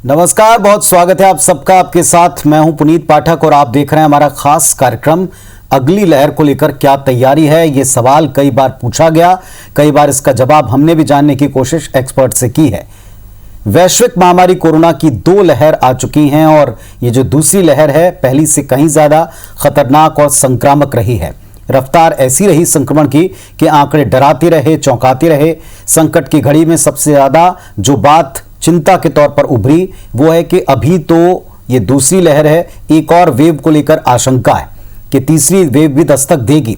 नमस्कार, बहुत स्वागत है आप सबका। आपके साथ मैं हूं पुनीत पाठक और आप देख रहे हैं हमारा खास कार्यक्रम अगली लहर को लेकर क्या तैयारी है। ये सवाल कई बार पूछा गया, कई बार इसका जवाब हमने भी जानने की कोशिश एक्सपर्ट से की है। वैश्विक महामारी कोरोना की 2 लहर आ चुकी हैं और ये जो दूसरी लहर है पहली से कहीं ज्यादा खतरनाक और संक्रामक रही है। रफ्तार ऐसी रही संक्रमण की कि आंकड़े डराते रहे, चौंकाते रहे। संकट की घड़ी में सबसे ज्यादा जो बात चिंता के तौर पर उभरी वो है कि अभी तो ये दूसरी लहर है, एक और वेव को लेकर आशंका है कि तीसरी वेव भी दस्तक देगी।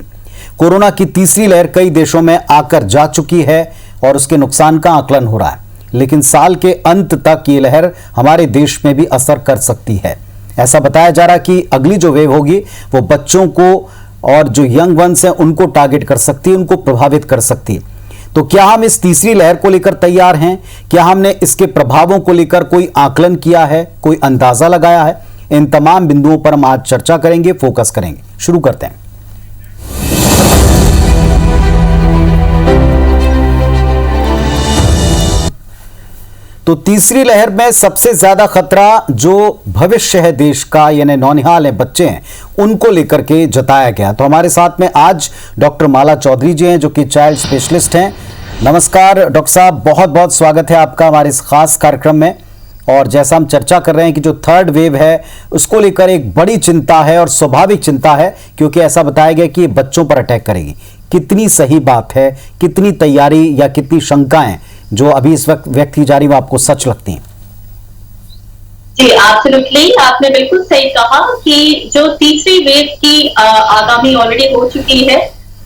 कोरोना की तीसरी लहर कई देशों में आकर जा चुकी है और उसके नुकसान का आकलन हो रहा है, लेकिन साल के अंत तक ये लहर हमारे देश में भी असर कर सकती है। ऐसा बताया जा रहा है कि अगली जो वेव होगी वो बच्चों को और जो यंग वंस हैं उनको टारगेट कर सकती है, उनको प्रभावित कर सकती है। तो क्या हम इस तीसरी लहर को लेकर तैयार हैं? क्या हमने इसके प्रभावों को लेकर कोई आकलन किया है, कोई अंदाजा लगाया है? इन तमाम बिंदुओं पर हम आज चर्चा करेंगे, फोकस करेंगे। शुरू करते हैं। तो तीसरी लहर में सबसे ज्यादा खतरा जो भविष्य है देश का, यानी नौनिहाल है, बच्चे हैं, उनको लेकर के जताया गया। तो हमारे साथ में आज डॉक्टर माला चौधरी जी हैं जो कि चाइल्ड स्पेशलिस्ट हैं। नमस्कार डॉक्टर साहब, बहुत बहुत स्वागत है आपका हमारे इस खास कार्यक्रम में। और जैसा हम चर्चा कर रहे हैं कि जो थर्ड वेव है उसको लेकर एक बड़ी चिंता है और स्वाभाविक चिंता है, क्योंकि ऐसा बताया गया कि ये बच्चों पर अटैक करेगी। कितनी सही बात है, कितनी तैयारी या कितनी शंकाएं जो अभी इस वक्त व्यक्त की जा रही है आपको सच लगती हैं? जी एब्सोल्युटली, आपने बिल्कुल सही कहा कि जो तीसरी वेव की आगामी ऑलरेडी हो चुकी है,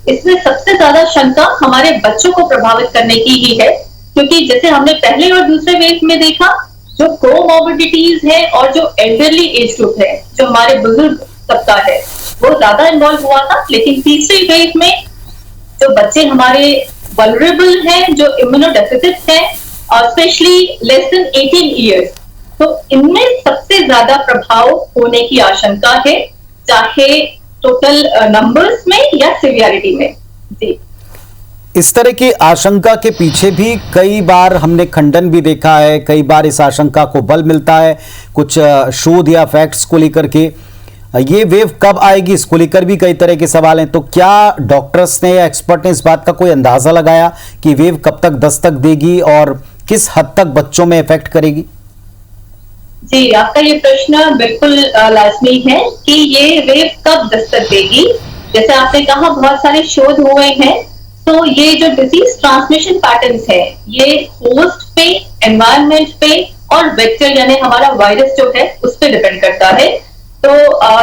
इसमें सबसे ज्यादा शंका हमारे बच्चों को प्रभावित करने की ही है। क्योंकि जैसे हमने पहले और दूसरे वेव में देखा, जो कोमॉर्बिडिटीज है और जो एल्डरली एज ग्रुप है, जो हमारे बुजुर्ग तबका है, वो ज्यादा इन्वॉल्व हुआ था। लेकिन तीसरी वेव में जो बच्चे हमारे वल्नरेबल हैं, जो इम्यूनोडेफिसिट हैं, और स्पेशली लेस देन 18 इयर्स, तो इनमें सबसे ज्यादा प्रभाव होने की आशंका है, चाहे टोटल नंबर्स में या सिवियरिटी में। जी, इस तरह की आशंका के पीछे भी कई बार हमने खंडन भी देखा है, कई बार इस आशंका को बल मिलता है कुछ शोध या फैक्ट्स को लेकर के। ये वेव कब आएगी इसको लेकर भी कई तरह के सवाल हैं। तो क्या डॉक्टर्स ने या एक्सपर्ट ने इस बात का कोई अंदाजा लगाया कि वेव कब तक दस्तक देगी और किस हद तक बच्चों में इफेक्ट करेगी? जी, आपका ये प्रश्न बिल्कुल लाजमी है कि ये वेव कब दस्तक देगी। जैसे आपने कहा, बहुत सारे शोध हुए हैं। तो ये जो डिजीज ट्रांसमिशन पैटर्न्स है, ये होस्ट पे, एनवायरनमेंट पे और वेक्टर यानी हमारा वायरस जो है उस पर डिपेंड करता है। तो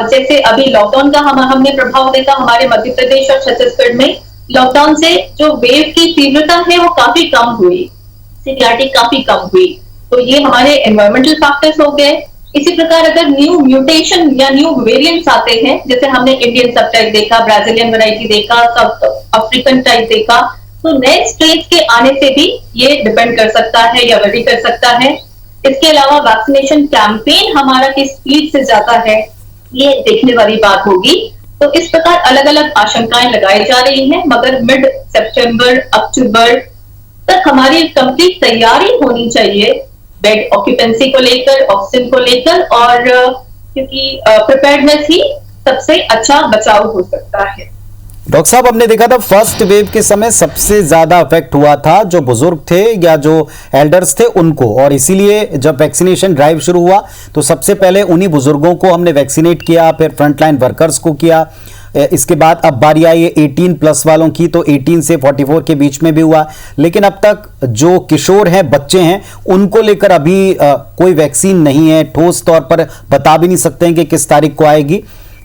जैसे अभी लॉकडाउन का हमने प्रभाव देखा हमारे मध्य प्रदेश और छत्तीसगढ़ में। लॉकडाउन से जो वेव की तीव्रता है वो काफी कम हुई, सिवियरिटी काफी कम हुई। तो ये हमारे एनवायरमेंटल फैक्टर्स हो गए। इसी प्रकार अगर न्यू म्यूटेशन या न्यू वेरिएंट्स आते हैं, जैसे हमने इंडियन सब टाइप देखा, ब्राजीलियन वैरायटी देखा, साउथ अफ्रीकन टाइप देखा, तो नए स्ट्रेन्स के आने से भी ये डिपेंड कर सकता है या वेरी कर सकता है। इसके अलावा वैक्सीनेशन कैंपेन हमारा किस स्पीड से जाता है, ये देखने वाली बात होगी। तो इस प्रकार अलग अलग आशंकाएं लगाई जा रही हैं, मगर मिड सितंबर अक्टूबर तक हमारी कंप्लीट तैयारी होनी चाहिए बेड ऑक्यूपेंसी को लेकर, ऑक्सीजन को लेकर, और क्योंकि प्रिपेयर्डनेस ही सबसे अच्छा बचाव हो सकता है। डॉक्टर साहब, हमने देखा था फर्स्ट वेव के समय सबसे ज्यादा इफेक्ट हुआ था जो बुजुर्ग थे या जो एल्डर्स थे उनको, और इसीलिए जब वैक्सीनेशन ड्राइव शुरू हुआ तो सबसे पहले उन्हीं बुजुर्गों को हमने वैक्सीनेट किया, फिर फ्रंटलाइन वर्कर्स को किया। इसके बाद अब बारी आई 18 प्लस वालों की, तो 18 से 44 के बीच में भी हुआ। लेकिन अब तक जो किशोर हैं, बच्चे हैं, उनको लेकर अभी कोई वैक्सीन नहीं है, ठोस तौर पर बता भी नहीं सकते हैं कि किस तारीख को आएगी।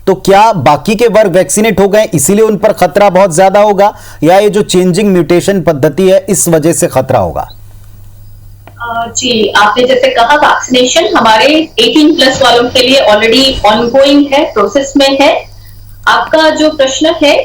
तो क्या बाकी के वर्ग वैक्सीनेट हो गए इसीलिए उन पर खतरा बहुत ज्यादा होगा, या ये जो चेंजिंग म्यूटेशन पद्धति है इस वजह से खतरा होगा? जी, आपने जैसे कहा, वैक्सीनेशन हमारे 18 प्लस वालों के लिए ऑलरेडी ऑनगोइंग है, प्रोसेस में है। आपका जो प्रश्न है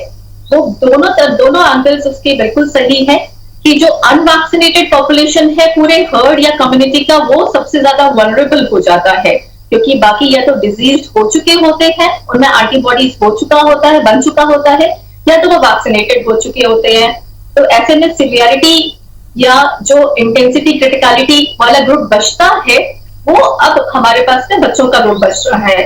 वो दोनों एंगल्स उसके बिल्कुल सही है कि जो अनवैक्सीनेटेड पॉपुलेशन है पूरे हर्ड या कम्युनिटी का, वो सबसे ज्यादा वल्नरेबल हो जाता है, क्योंकि बाकी या तो डिजीज हो चुके होते हैं, उनमें एंटीबॉडीज हो चुका होता है, बन चुका होता है, या तो वो वैक्सीनेटेड हो चुके होते हैं। तो ऐसे में सिवियरिटी या जो इंटेंसिटी क्रिटिकलिटी वाला ग्रुप बचता है, वो अब हमारे पास में बच्चों का रोग बच रहा है।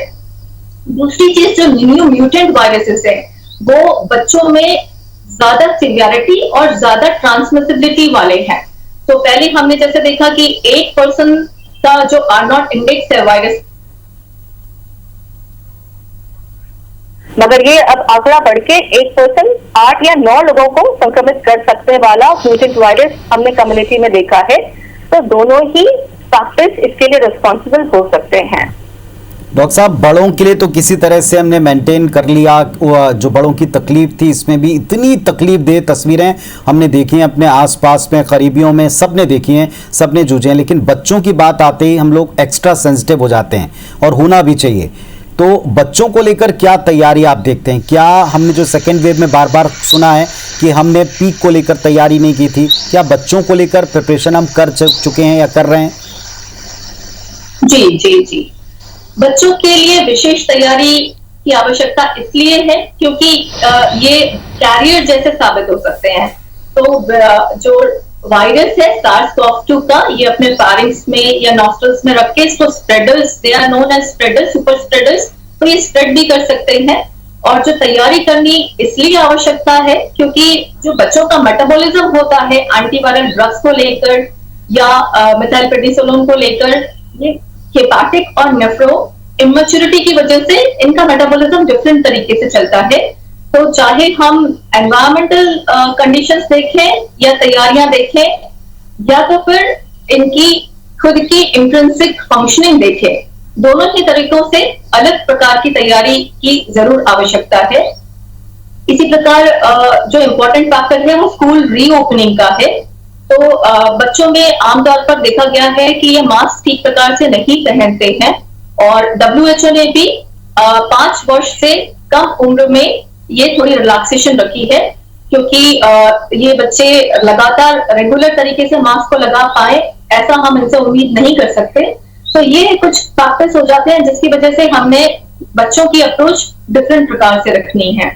दूसरी चीज, जो न्यू म्यूटेंट वायरसेस है वो बच्चों में ज्यादा सिवियरिटी और ज्यादा ट्रांसमिसिबिलिटी वाले हैं। तो पहले हमने जैसे देखा कि 8% का जो आर नॉट इंडेक्स है वायरस, मगर ये अब आंकड़ा बढ़ के 1%, 8 या 9 लोगों को संक्रमित कर सकने वाला म्यूटेंट वायरस हमने कम्युनिटी में देखा है। तो दोनों ही फैक्टर्स इसके लिए रिस्पॉन्सिबल हो सकते हैं। डॉक्टर साहब, बड़ों के लिए तो किसी तरह से हमने मेंटेन कर लिया, जो बड़ों की तकलीफ थी इसमें भी इतनी तकलीफ दे तस्वीरें हमने देखी हैं अपने आसपास में, करीबियों में, सबने देखी हैं, सबने जूझे हैं। लेकिन बच्चों की बात आते ही हम लोग एक्स्ट्रा सेंसिटिव हो जाते हैं और होना भी चाहिए। तो बच्चों को लेकर क्या तैयारी आप देखते हैं? क्या हमने जो सेकेंड वेव में बार बार सुना है कि हमने पीक को लेकर तैयारी नहीं की थी, क्या बच्चों को लेकर प्रिपरेशन हम कर चुके हैं या कर रहे हैं? जी जी जी, बच्चों के लिए विशेष तैयारी की आवश्यकता इसलिए है क्योंकि ये कैरियर जैसे साबित हो सकते हैं। तो जो वायरस है SARS-CoV-2 का, ये अपने फारिंग्स में या नॉस्ट्रल्स में रख के इसको spreaders, they are known as spreaders, super spreaders, तो ये स्प्रेड भी कर सकते हैं। और जो तैयारी करनी इसलिए आवश्यकता है क्योंकि जो बच्चों का मेटाबॉलिज्म होता है एंटीवायरल ड्रग्स को लेकर या मिथाइलप्रेडिसोलोन को लेकर, ये हेपाटिक और नेफ्रो इमेच्योरिटी की वजह से इनका मेटाबॉलिज्म डिफरेंट तरीके से चलता है। तो चाहे हम एनवायरमेंटल कंडीशंस देखें या तैयारियां देखें या तो फिर इनकी खुद की इंट्रिंसिक फंक्शनिंग देखें, दोनों ही तरीकों से अलग प्रकार की तैयारी की जरूर आवश्यकता है। इसी प्रकार जो इम्पोर्टेंट फैक्टर है वो स्कूल रीओपनिंग का है। तो बच्चों में आमतौर पर देखा गया है कि ये मास्क ठीक प्रकार से नहीं पहनते हैं और WHO ने भी 5 वर्ष से कम उम्र में ये थोड़ी रिलैक्सेशन रखी है क्योंकि ये बच्चे लगातार रेगुलर तरीके से मास्क को लगा पाए ऐसा हम इनसे उम्मीद नहीं कर सकते। तो ये कुछ फैक्टर्स हो जाते हैं जिसकी वजह से हमने बच्चों की अप्रोच डिफरेंट प्रकार से रखनी है।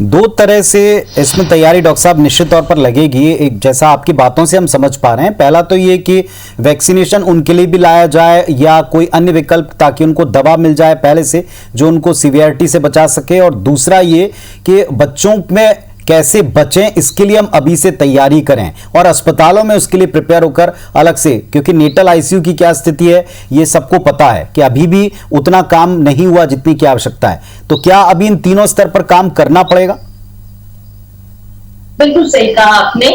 दो तरह से इसमें तैयारी डॉक्टर साहब निश्चित तौर पर लगेगी। एक, जैसा आपकी बातों से हम समझ पा रहे हैं, पहला तो ये कि वैक्सीनेशन उनके लिए भी लाया जाए या कोई अन्य विकल्प ताकि उनको दवा मिल जाए पहले से जो उनको सीवियरिटी से बचा सके, और दूसरा ये कि बच्चों में कैसे बचें इसके लिए हम अभी से तैयारी करें और अस्पतालों में उसके लिए प्रिपेयर होकर अलग से, क्योंकि नेटल आईसीयू की क्या स्थिति है ये सबको पता है कि अभी भी उतना काम नहीं हुआ जितनी की आवश्यकता है। तो क्या अभी इन तीनों स्तर पर काम करना पड़ेगा? बिल्कुल सही कहा आपने।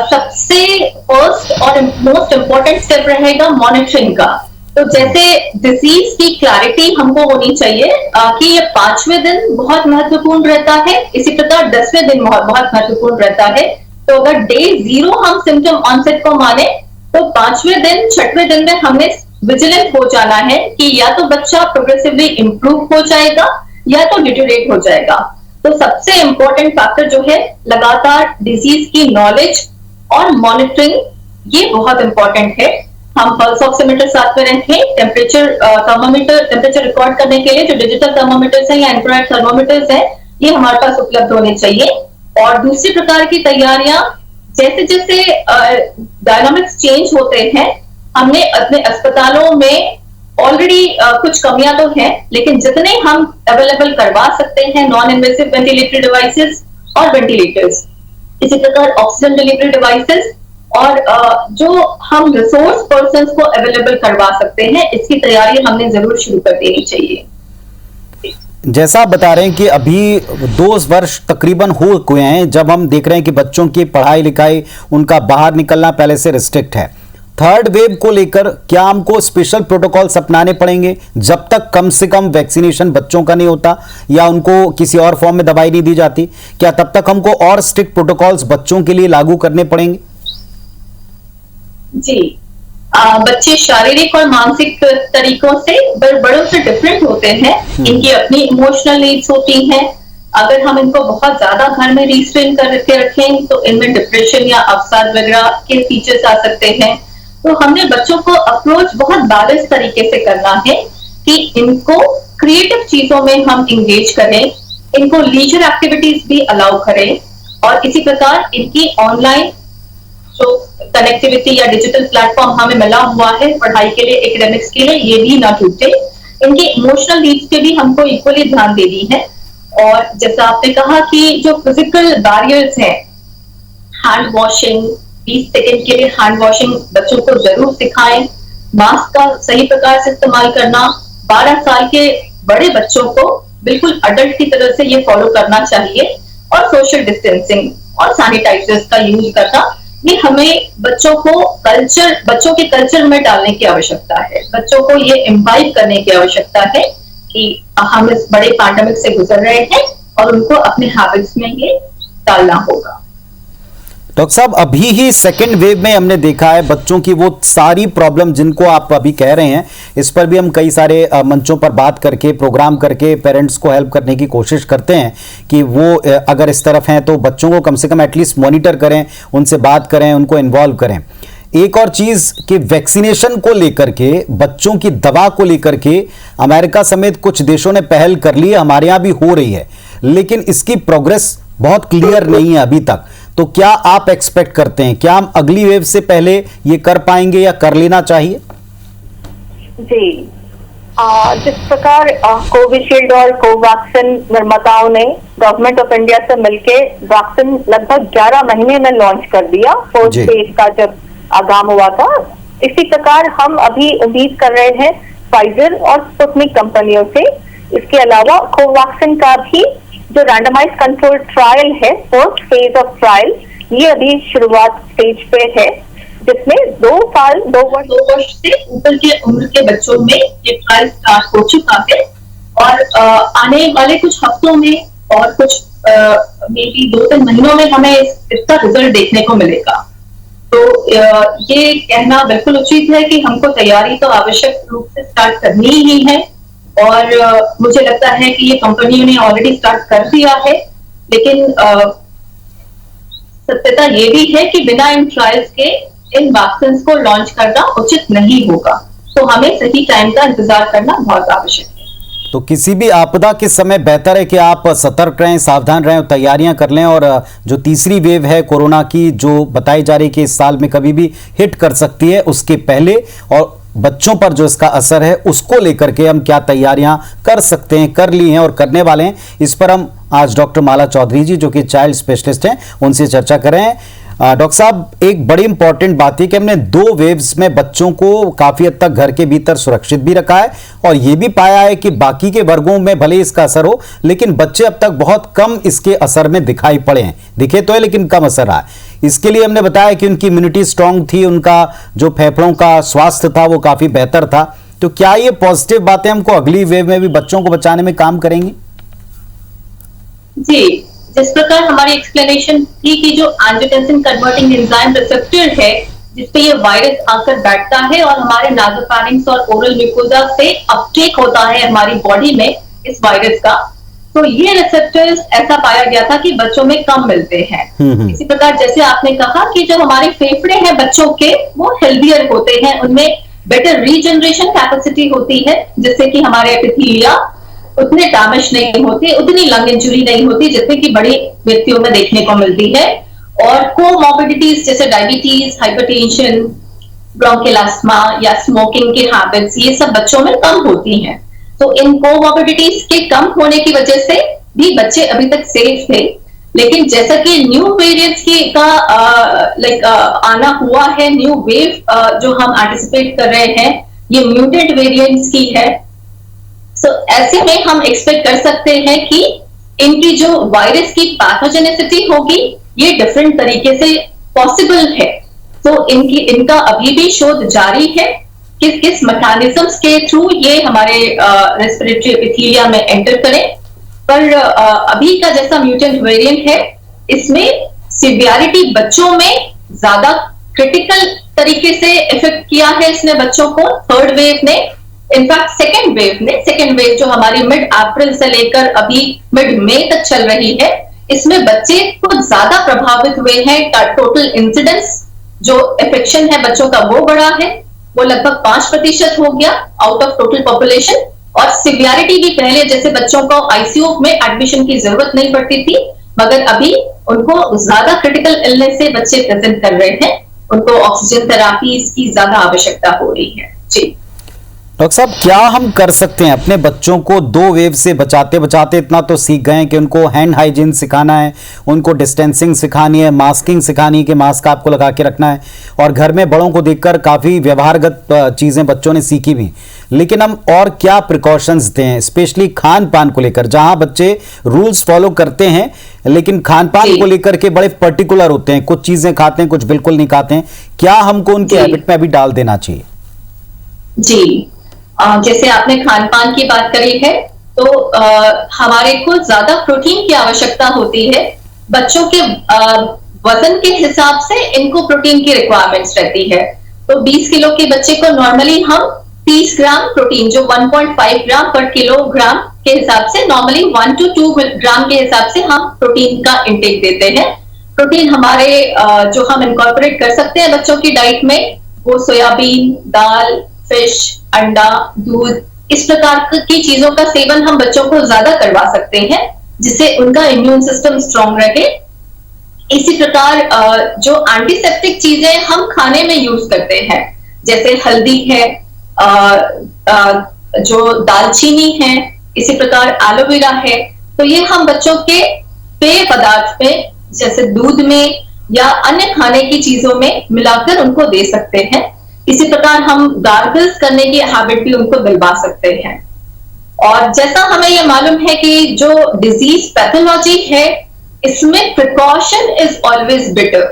सबसे फर्स्ट और मोस्ट इंपॉर्टेंट स्टेप रहेगा मॉनिटरिंग का। तो जैसे डिजीज की क्लैरिटी हमको होनी चाहिए कि ये 5वें दिन बहुत महत्वपूर्ण रहता है, इसी प्रकार 10वें दिन बहुत महत्वपूर्ण रहता है। तो अगर डे 0 हम सिम्टम ऑनसेट को माने तो 5वें दिन 6वें दिन में हमने विजिलेंट हो जाना है कि या तो बच्चा प्रोग्रेसिवली इंप्रूव हो जाएगा या तो डिटेरियोरेट हो जाएगा। तो सबसे इंपॉर्टेंट फैक्टर जो है लगातार डिजीज की नॉलेज और मॉनिटरिंग, ये बहुत इंपॉर्टेंट है। हम पल्स ऑक्सीमीटर साथ में रखें, टेम्परेचर रिकॉर्ड करने के लिए जो डिजिटल थर्मोमीटर्स हैं या इंफ्रारेड थर्मोमीटर्स हैं, ये हमारे पास उपलब्ध होने चाहिए। और दूसरी प्रकार की तैयारियां, जैसे जैसे डायनामिक्स चेंज होते हैं, हमने अपने अस्पतालों में ऑलरेडी कुछ कमियां तो हैं, लेकिन जितने हम अवेलेबल करवा सकते हैं नॉन इन्वेसिव वेंटिलेटरी डिवाइसेस और वेंटिलेटर्स, इसी प्रकार ऑक्सीजन डिलीवरी डिवाइसेस और जो हम रिसोर्स पर्संस को अवेलेबल करवा सकते हैं, इसकी तैयारी हमने जरूर शुरू कर देनी चाहिए। जैसा आप बता रहे हैं कि अभी 2 वर्ष तकरीबन हो गए हैं जब हम देख रहे हैं कि बच्चों की पढ़ाई लिखाई, उनका बाहर निकलना पहले से रिस्ट्रिक्ट है। थर्ड वेव को लेकर क्या हमको स्पेशल प्रोटोकॉल्स अपनाने पड़ेंगे जब तक कम से कम वैक्सीनेशन बच्चों का नहीं होता या उनको किसी और फॉर्म में दवाई नहीं दी जाती? क्या तब तक हमको और स्ट्रिक्ट प्रोटोकॉल्स बच्चों के लिए लागू करने पड़ेंगे? जी, बच्चे शारीरिक और मानसिक तरीकों से बड़ों से डिफरेंट होते हैं। इनकी अपनी इमोशनल नीड्स होती हैं। अगर हम इनको बहुत ज्यादा घर में रिस्ट्रेन करके रखें तो इनमें डिप्रेशन या अवसाद वगैरह के फीचर्स आ सकते हैं। तो हमने बच्चों को अप्रोच बहुत बैलेंस तरीके से करना है कि इनको क्रिएटिव चीजों में हम इंगेज करें, इनको लीजर एक्टिविटीज भी अलाउ करें और इसी प्रकार इनकी ऑनलाइन जो कनेक्टिविटी या डिजिटल प्लेटफॉर्म हमें मिला हुआ है पढ़ाई के लिए, एकेडमिक्स के लिए, ये भी ना टूटे। इनके इमोशनल नीड्स पे भी हमको इक्वली ध्यान देनी है। और जैसा आपने कहा कि जो फिजिकल बैरियर्स हैं, हैंड वॉशिंग, 20 सेकंड के लिए हैंड वॉशिंग बच्चों को जरूर सिखाएं। मास्क का सही प्रकार से इस्तेमाल करना, 12 साल के बड़े बच्चों को बिल्कुल अडल्ट की तरह से ये फॉलो करना चाहिए। और सोशल डिस्टेंसिंग और सैनिटाइजर्स का यूज करना, ये हमें बच्चों के कल्चर में डालने की आवश्यकता है। बच्चों को ये इम्बाइब करने की आवश्यकता है कि हम इस बड़े पैंडेमिक से गुजर रहे हैं और उनको अपने हैबिट्स में ये डालना होगा। डॉक्टर साहब, अभी ही सेकेंड वेव में हमने देखा है बच्चों की वो सारी प्रॉब्लम जिनको आप अभी कह रहे हैं, इस पर भी हम कई सारे मंचों पर बात करके, प्रोग्राम करके पेरेंट्स को हेल्प करने की कोशिश करते हैं कि वो अगर इस तरफ हैं तो बच्चों को कम से कम एटलीस्ट मॉनिटर करें, उनसे बात करें, उनको इन्वॉल्व करें। एक और चीज कि वैक्सीनेशन को लेकर के, बच्चों की दवा को लेकर के अमेरिका समेत कुछ देशों ने पहल कर ली है, हमारे यहाँ भी हो रही है, लेकिन इसकी प्रोग्रेस बहुत क्लियर नहीं है अभी तक। तो क्या आप एक्सपेक्ट करते हैं, क्या हम अगली वेव से पहले ये कर पाएंगे या कर लेना चाहिए? जी, जिस प्रकार कोविशील्ड और कोवैक्सिन निर्माताओं ने गवर्नमेंट ऑफ इंडिया से मिलकर वैक्सीन लगभग 11 महीने में लॉन्च कर दिया, फर्स्ट फेज का जब आगाम हुआ था, इसी प्रकार हम अभी उम्मीद कर रहे हैं फाइजर और स्पुतनिक कंपनियों से। इसके अलावा कोवैक्सिन का भी जो रैंडमाइज कंट्रोल ट्रायल है, फर्स्ट फेज ऑफ ट्रायल, ये अभी शुरुआत स्टेज पे है, जिसमें 2 वर्ष से ऊपर के उम्र के बच्चों में ये ट्रायल स्टार्ट हो चुका है। और आने वाले कुछ हफ्तों में और कुछ मे बी 2-3 महीनों में हमें इसका रिजल्ट देखने को मिलेगा। तो ये कहना बिल्कुल उचित है कि हमको तैयारी तो आवश्यक रूप से स्टार्ट करनी ही है। और मुझे लगता है कि ये कंपनियों ने ऑलरेडी स्टार्ट कर दिया है, लेकिन सत्यता ये भी है कि बिना इन ट्रायल्स के इन वैक्सीन को लॉन्च करना उचित नहीं होगा। तो हमें सही टाइम का इंतजार करना बहुत आवश्यक है। तो किसी भी आपदा के समय बेहतर है कि आप सतर्क रहें, सावधान रहें, तैयारियां कर लें। और जो तीसरी वेव है कोरोना की, जो बताई जा रही है कि इस साल में कभी भी हिट कर सकती है, उसके पहले और बच्चों पर जो इसका असर है उसको लेकर के हम क्या तैयारियां कर सकते हैं, कर ली हैं और करने वाले हैं, इस पर हम आज डॉक्टर माला चौधरी जी, जो कि चाइल्ड स्पेशलिस्ट हैं, उनसे चर्चा करें। डॉक्टर साहब, एक बड़ी इंपॉर्टेंट बात है कि हमने 2 वेव्स में बच्चों को काफी हद तक घर के भीतर सुरक्षित भी रखा है और यह भी पाया है कि बाकी के वर्गों में भले इसका असर हो, लेकिन बच्चे अब तक बहुत कम इसके असर में दिखाई पड़े हैं। दिखे तो है लेकिन कम असर रहा है। इसके लिए हमने बताया कि उनकी इम्यूनिटी स्ट्रांग थी, उनका जो फेफड़ों का स्वास्थ्य था वो काफी बेहतर था। तो क्या ये पॉजिटिव बातें हमको अगली वेव में भी बच्चों को बचाने में काम करेंगी? जी, जिस प्रकार हमारी एक्सप्लेनेशन थी कि जो एंजियोटेंसिन कन्वर्टिंग एंजाइम रिसेप्टर है, जिसपे ये वायरस आकर बैठता है और हमारे नासोफैरिंक्स और ओरल म्यूकोजा से अपटेक होता है हमारी बॉडी में इस वायरस का, तो ये रिसेप्टर्स ऐसा पाया गया था कि बच्चों में कम मिलते हैं। इसी प्रकार जैसे आपने कहा कि जो हमारे फेफड़े हैं बच्चों के, वो हेल्दियर होते हैं, उनमें बेटर रीजनरेशन कैपेसिटी होती है, जिससे कि हमारे एपिथेलिया उतने डैमेज नहीं होते, उतनी लंग इंजुरी नहीं होती जितने की बड़ी व्यक्तियों में देखने को मिलती है। और कोमॉर्बिडिटीज जैसे डायबिटीज, हाइपरटेंशन, ब्रोंकियल अस्थमा या स्मोकिंग के हैबिट्स, ये सब बच्चों में कम होती हैं। तो इन कोमॉर्बिडिटीज के कम होने की वजह से भी बच्चे अभी तक सेफ थे। लेकिन जैसा कि न्यू वेरिएंट्स का आना हुआ है, न्यू वेव जो हम एंटिसिपेट कर रहे हैं, ये म्यूटेंट वेरिएंट्स की है। सो ऐसे में हम एक्सपेक्ट कर सकते हैं कि इनकी जो वायरस की पैथोजेनिसिटी होगी, ये डिफरेंट तरीके से पॉसिबल है। तो इनका अभी भी शोध जारी है, किस किस मैकेनिज्म्स के थ्रू ये हमारे रेस्पिरेटरी एपिथेलिया में एंटर करें। पर अभी का जैसा म्यूटेंट वेरिएंट है, इसमें सिवियरिटी बच्चों में ज्यादा क्रिटिकल तरीके से इफेक्ट किया है इसने बच्चों को, थर्ड वेव ने। इनफैक्ट सेकेंड वेव जो हमारी मिड अप्रैल से लेकर अभी मिड मई तक चल रही है, इसमें बच्चे कुछ ज्यादा प्रभावित हुए हैं। टोटल इंसिडेंस जो इन्फेक्शन है बच्चों का वो बढ़ा है, वो लगभग 5% हो गया आउट ऑफ टोटल पॉपुलेशन। और सिवियरिटी भी पहले जैसे बच्चों को आईसीयू में एडमिशन की जरूरत नहीं पड़ती थी, मगर अभी उनको ज्यादा क्रिटिकल इलनेस से बच्चे प्रेजेंट कर रहे हैं। उनको ऑक्सीजन थेरापीज की ज्यादा आवश्यकता हो रही है। जी डॉक्टर साहब, क्या हम कर सकते हैं अपने बच्चों को दो वेव से बचाते बचाते इतना तो सीख गए हैं कि उनको हैंड हाइजीन सिखाना है, उनको डिस्टेंसिंग सिखानी है, मास्किंग सिखानी है कि मास्क आपको लगा के रखना है, और घर में बड़ों को देखकर काफ़ी व्यवहारगत चीज़ें बच्चों ने सीखी भी। लेकिन हम और क्या प्रिकॉशंस दें, स्पेशली खान पान को लेकर, जहां बच्चे रूल्स फॉलो करते हैं लेकिन खान पान को लेकर के बड़े पर्टिकुलर होते हैं, कुछ चीज़ें खाते हैं कुछ बिल्कुल नहीं खाते हैं, क्या हमको उनके हैबिट में अभी डाल देना चाहिए? जी जैसे आपने खान पान की बात करी है, तो हमारे को ज्यादा प्रोटीन की आवश्यकता होती है। बच्चों के वजन के हिसाब से इनको प्रोटीन की रिक्वायरमेंट्स रहती है। तो 20 किलो के बच्चे को नॉर्मली हम 30 ग्राम प्रोटीन, जो 1.5 ग्राम पर किलोग्राम के हिसाब से, नॉर्मली 1 to 2 ग्राम के हिसाब से हम प्रोटीन का इंटेक देते हैं। प्रोटीन हमारे जो हम इनकॉर्पोरेट कर सकते हैं बच्चों की डाइट में, वो सोयाबीन, दाल, फिश, अंडा, दूध, इस प्रकार की चीजों का सेवन हम बच्चों को ज्यादा करवा सकते हैं, जिससे उनका इम्यून सिस्टम स्ट्रांग रहे। इसी प्रकार जो एंटीसेप्टिक चीजें हम खाने में यूज करते हैं, जैसे हल्दी है, जो दालचीनी है, इसी प्रकार एलोवेरा है, तो ये हम बच्चों के पेय पदार्थ में, जैसे दूध में या अन्य खाने की चीजों में मिलाकर उनको दे सकते हैं। इसी प्रकार हम गार्गल्स करने की हैबिट भी उनको दिलवा सकते हैं। और जैसा हमें यह मालूम है कि जो डिजीज पैथोलॉजी है, इसमें प्रिकॉशन इज ऑलवेज बेटर।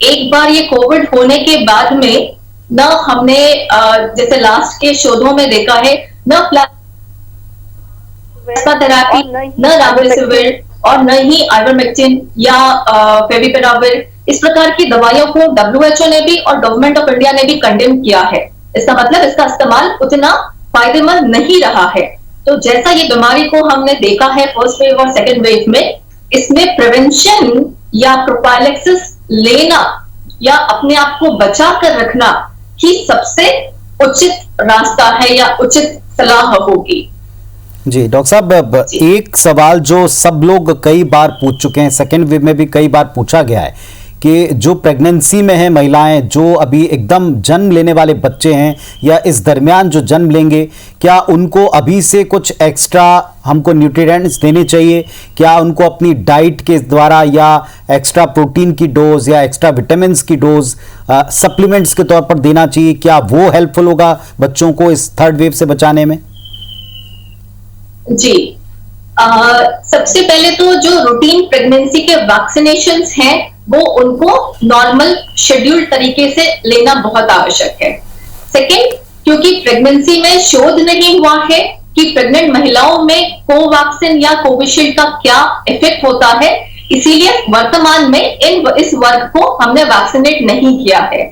एक बार ये कोविड होने के बाद में न हमने जैसे लास्ट के शोधों में देखा है, न प्लाज्मा थेरेपी, न रेमडेसिविर और न ही आइवरमेक्टिन या फेविपिराविर, इस प्रकार की दवाइयों को WHO ने भी और गवर्नमेंट ऑफ इंडिया ने भी कंडेम किया है। इसका मतलब इसका इस्तेमाल उतना फायदेमंद नहीं रहा है। तो जैसा ये बीमारी को हमने देखा है फर्स्ट वेव और सेकेंड वेव में, इसमें प्रिवेंशन या प्रोफाइलैक्सिस लेना या अपने आप को बचा कर रखना ही सबसे उचित रास्ता है या उचित सलाह होगी। जी डॉक्टर साहब, एक सवाल जो सब लोग कई बार पूछ चुके हैं, सेकेंड वेव में भी कई बार पूछा गया है, कि जो प्रेगनेंसी में है महिलाएं, जो अभी एकदम जन्म लेने वाले बच्चे हैं या इस दरमियान जो जन्म लेंगे, क्या उनको अभी से कुछ एक्स्ट्रा हमको न्यूट्रिएंट्स देने चाहिए? क्या उनको अपनी डाइट के द्वारा या एक्स्ट्रा प्रोटीन की डोज या एक्स्ट्रा विटामिन्स की डोज सप्लीमेंट्स के तौर पर देना चाहिए? क्या वो हेल्पफुल होगा बच्चों को इस थर्ड वेव से बचाने में? जी सबसे पहले तो जो रूटीन प्रेगनेंसी के वैक्सीनेशंस हैं, वो उनको नॉर्मल शेड्यूल तरीके से लेना बहुत आवश्यक है। सेकेंड, क्योंकि प्रेगनेंसी में शोध नहीं हुआ है कि प्रेग्नेंट महिलाओं में कोवैक्सीन या कोविशील्ड का क्या इफेक्ट होता है, इसीलिए वर्तमान में इस वर्ग को हमने वैक्सीनेट नहीं किया है।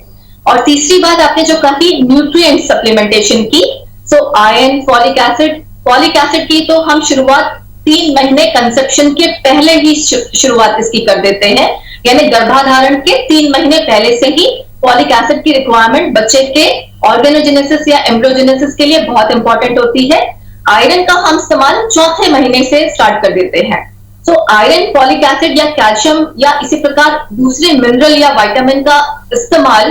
और तीसरी बात आपने जो कही न्यूट्रिएंट सप्लीमेंटेशन की, सो आयरन, फॉलिक एसिड की तो हम शुरुआत 3 महीने कंसेप्शन के पहले ही शुरुआत इसकी कर देते हैं, यानी गर्भाधारण के 3 महीने पहले से ही फॉलिक एसिड की रिक्वायरमेंट बच्चे के ऑर्गेनोजेनेसिस या एम्ब्रियोजेनेसिस के लिए बहुत इंपॉर्टेंट होती है। आयरन का हम इस्तेमाल 4थे महीने से स्टार्ट कर देते हैं। तो आयरन, फॉलिक एसिड या कैल्शियम या इसी प्रकार दूसरे मिनरल या विटामिन का इस्तेमाल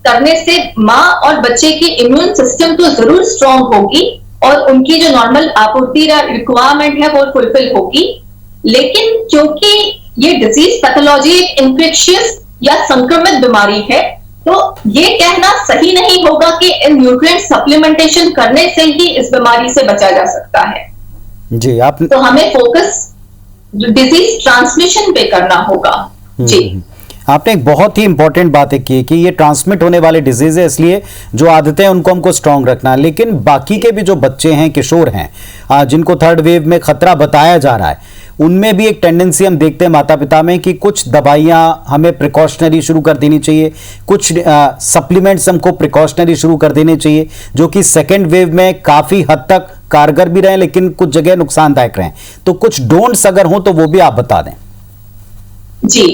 करने से माँ और बच्चे की इम्यून सिस्टम तो जरूर स्ट्रांग होगी और उनकी जो नॉर्मल आपूर्ति या रिक्वायरमेंट है वो फुलफिल होगी। लेकिन क्योंकि ये डिजीज पैथोलॉजी एक इन्फेक्शियस या संक्रमित बीमारी है, तो ये कहना सही नहीं होगा कि इन न्यूट्रिएंट सप्लीमेंटेशन करने से ही इस बीमारी से बचा जा सकता है। जी आप तो हमें फोकस डिजीज ट्रांसमिशन पे करना होगा। जी आपने एक बहुत ही इंपॉर्टेंट बात की है कि ये ट्रांसमिट होने वाले डिजीज है, इसलिए जो आदतें हैं उनको हमको स्ट्रांग रखना है। लेकिन बाकी के भी जो बच्चे हैं, किशोर हैं, जिनको थर्ड वेव में खतरा बताया जा रहा है, उनमें भी एक टेंडेंसी हम देखते हैं माता पिता में कि कुछ दवाइयां हमें प्रिकॉशनरी शुरू कर देनी चाहिए, कुछ सप्लीमेंट्स हमको प्रिकॉशनरी शुरू कर देने चाहिए, जो कि सेकेंड वेव में काफ़ी हद तक कारगर भी रहे लेकिन कुछ जगह नुकसानदायक रहे। तो कुछ डोंट्स अगर हो तो वो भी आप बता दें। जी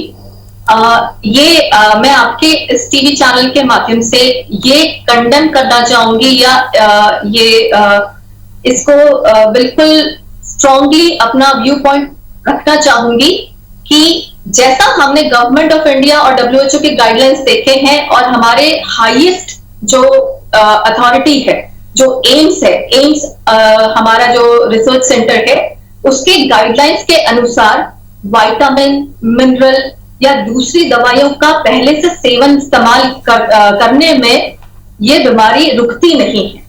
मैं आपके इस टीवी चैनल के माध्यम से ये कंडेम करना चाहूंगी या इसको बिल्कुल स्ट्रांगली अपना व्यू पॉइंट रखना चाहूंगी कि जैसा हमने गवर्नमेंट ऑफ इंडिया और WHO के गाइडलाइंस देखे हैं और हमारे हाईएस्ट जो अथॉरिटी है, जो एम्स है, एम्स हमारा जो रिसर्च सेंटर है, उसके गाइडलाइंस के अनुसार विटामिन, मिनरल या दूसरी दवाइयों का पहले से सेवन इस्तेमाल करने में ये बीमारी रुकती नहीं है।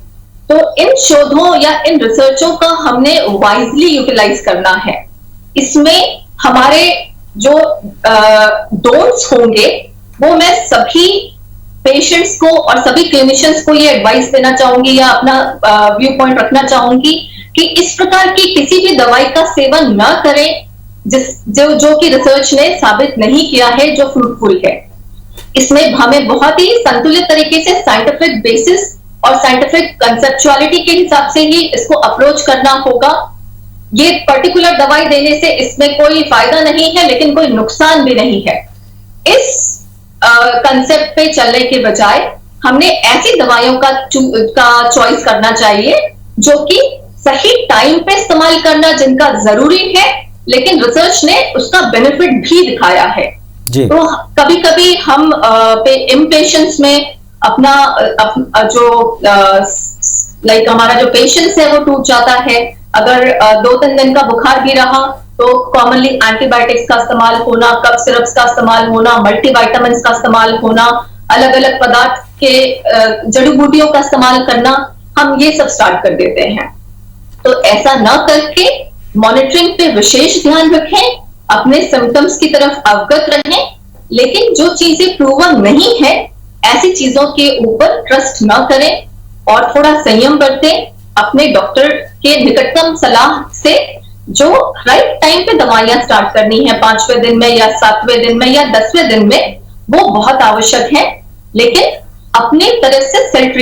तो इन शोधों या इन रिसर्चों का हमने वाइजली यूटिलाइज करना है। इसमें हमारे जो डोंट्स होंगे वो मैं सभी पेशेंट्स को और सभी क्लिनिशियंस को ये एडवाइस देना चाहूंगी या अपना व्यू पॉइंट रखना चाहूंगी कि इस प्रकार की किसी भी दवाई का सेवन न करें जो कि रिसर्च ने साबित नहीं किया है, जो फ्रूटफुल है। इसमें हमें बहुत ही संतुलित तरीके से साइंटिफिक बेसिस और साइंटिफिक कंसेप्चुअलिटी के हिसाब से ही इसको अप्रोच करना होगा। ये पर्टिकुलर दवाई देने से इसमें कोई फायदा नहीं है, लेकिन कोई नुकसान भी नहीं है। इस कंसेप्ट पे चलने के बजाय हमने ऐसी दवाइयों का चॉइस करना चाहिए जो कि सही टाइम पे इस्तेमाल करना जिनका जरूरी है, लेकिन रिसर्च ने उसका बेनिफिट भी दिखाया है। तो कभी कभी हम इम्पेशेंस में अपना जो लाइक हमारा जो पेशेंस है वो टूट जाता है। अगर 2-3 दिन का बुखार भी रहा तो कॉमनली एंटीबायोटिक्स का इस्तेमाल होना, कफ सिरप्स का इस्तेमाल होना, मल्टीविटामिन्स का इस्तेमाल होना, अलग अलग पदार्थ के जड़ी बूटियों का इस्तेमाल करना, हम ये सब स्टार्ट कर देते हैं। तो ऐसा ना करके मॉनिटरिंग पे विशेष ध्यान रखें, अपने सिम्टम्स की तरफ अवगत रहें, लेकिन जो चीजें प्रूवन नहीं है ऐसी चीजों के ऊपर ट्रस्ट ना करें और थोड़ा संयम बरतें। अपने डॉक्टर के निकटतम सलाह से जो राइट टाइम पे दवाइयां स्टार्ट करनी है, 5वें दिन में या 7वें दिन में या 10वें दिन में, वो बहुत आवश्यक है, लेकिन अपनी तरफ से सेल्फ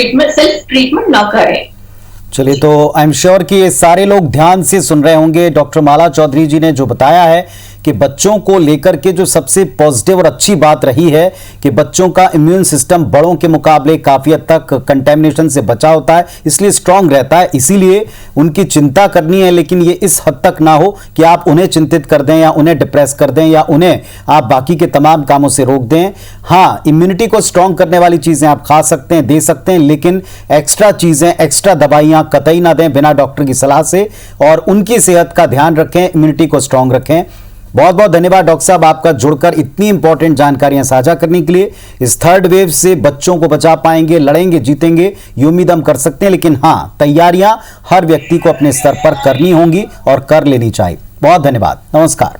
ट्रीटमेंट ना करें। चलिए, तो आई एम श्योर कि ये सारे लोग ध्यान से सुन रहे होंगे। डॉक्टर माला चौधरी जी ने जो बताया है कि बच्चों को लेकर के जो सबसे पॉजिटिव और अच्छी बात रही है कि बच्चों का इम्यून सिस्टम बड़ों के मुकाबले काफ़ी हद तक कंटेमिनेशन से बचा होता है, इसलिए स्ट्रांग रहता है, इसीलिए उनकी चिंता करनी है, लेकिन ये इस हद तक ना हो कि आप उन्हें चिंतित कर दें या उन्हें डिप्रेस कर दें या उन्हें आप बाकी के तमाम कामों से रोक दें। हाँ, इम्यूनिटी को स्ट्रांग करने वाली चीज़ें आप खा सकते हैं, दे सकते हैं, लेकिन एक्स्ट्रा चीज़ें, एक्स्ट्रा दवाइयाँ कतई ना दें बिना डॉक्टर की सलाह से, और उनकी सेहत का ध्यान रखें, इम्यूनिटी को स्ट्रांग रखें। बहुत बहुत धन्यवाद डॉक्टर साहब आपका जुड़कर इतनी इंपॉर्टेंट जानकारियां साझा करने के लिए। इस थर्ड वेव से बच्चों को बचा पाएंगे, लड़ेंगे, जीतेंगे, ये उम्मीद हम कर सकते हैं, लेकिन हाँ, तैयारियां हर व्यक्ति को अपने स्तर पर करनी होंगी और कर लेनी चाहिए। बहुत धन्यवाद, नमस्कार।